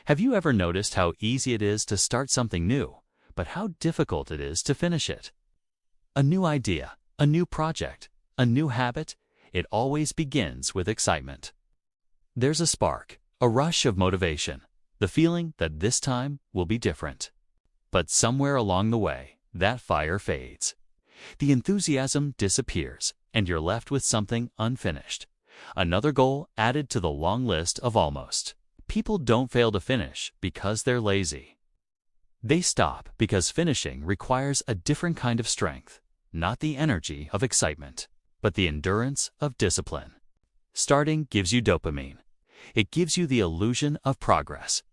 Have you ever noticed how easy it is to start something new, but how difficult it is to finish it? A new idea, a new project, a new habit, it always begins with excitement. There's a spark, a rush of motivation, the feeling that this time will be different. But somewhere along the way, that fire fades. The enthusiasm disappears, and you're left with something unfinished. Another goal added to the long list of almost. People don't fail to finish because they're lazy. They stop because finishing requires a different kind of strength, not the energy of excitement, but the endurance of discipline. Starting gives you dopamine. It gives you the illusion of progress.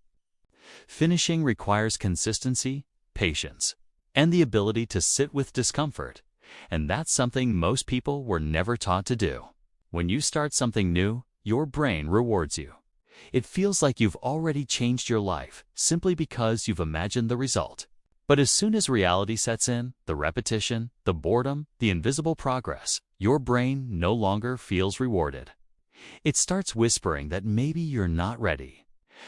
Finishing requires consistency, patience, and the ability to sit with discomfort, and that's something most people were never taught to do. When you start something new, your brain rewards you. It feels like you've already changed your life simply because you've imagined the result. But as soon as reality sets in, the repetition, the boredom, the invisible progress, your brain no longer feels rewarded. It starts whispering that maybe you're not ready,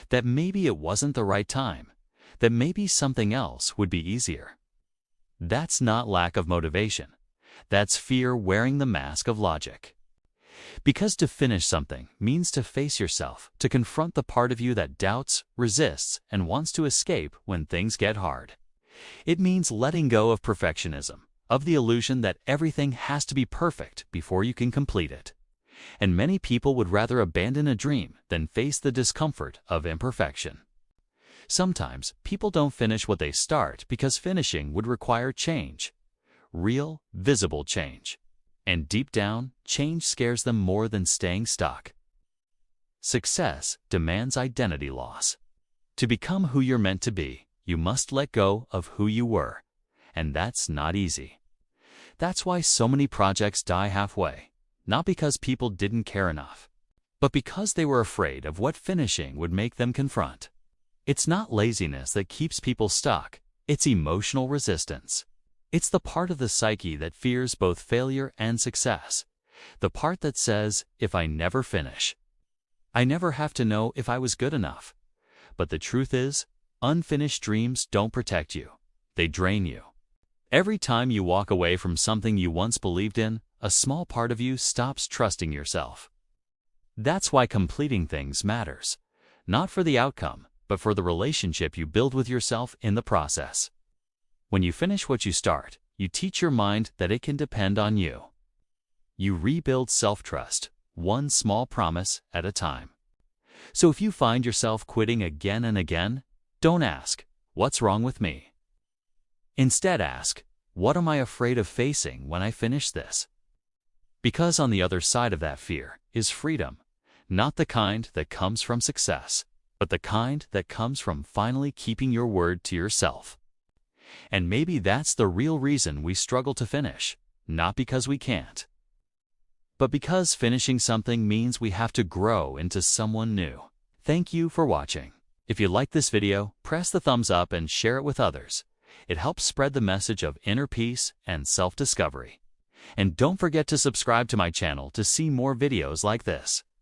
that maybe it wasn't the right time, that maybe something else would be easier. That's not lack of motivation. That's fear wearing the mask of logic. Because to finish something means to face yourself, to confront the part of you that doubts, resists, and wants to escape when things get hard. It means letting go of perfectionism, of the illusion that everything has to be perfect before you can complete it. And many people would rather abandon a dream than face the discomfort of imperfection. Sometimes people don't finish what they start because finishing would require change. Real, visible change. And deep down, change scares them more than staying stuck. Success demands identity loss. To become who you're meant to be, you must let go of who you were. And that's not easy. That's why so many projects die halfway, not because people didn't care enough, but because they were afraid of what finishing would make them confront. It's not laziness that keeps people stuck, it's emotional resistance. It's the part of the psyche that fears both failure and success. The part that says, if I never finish, I never have to know if I was good enough. But the truth is, unfinished dreams don't protect you. They drain you. Every time you walk away from something you once believed in, a small part of you stops trusting yourself. That's why completing things matters. Not for the outcome, but for the relationship you build with yourself in the process. When you finish what you start, you teach your mind that it can depend on you. You rebuild self-trust, one small promise at a time. So if you find yourself quitting again and again, don't ask, what's wrong with me? Instead ask, what am I afraid of facing when I finish this? Because on the other side of that fear is freedom, not the kind that comes from success, but the kind that comes from finally keeping your word to yourself. And maybe that's the real reason we struggle to finish, not because we can't, but because finishing something means we have to grow into someone new. Thank you for watching. If you liked this video, press the thumbs up and share it with others. It helps spread the message of inner peace and self-discovery. And don't forget to subscribe to my channel to see more videos like this.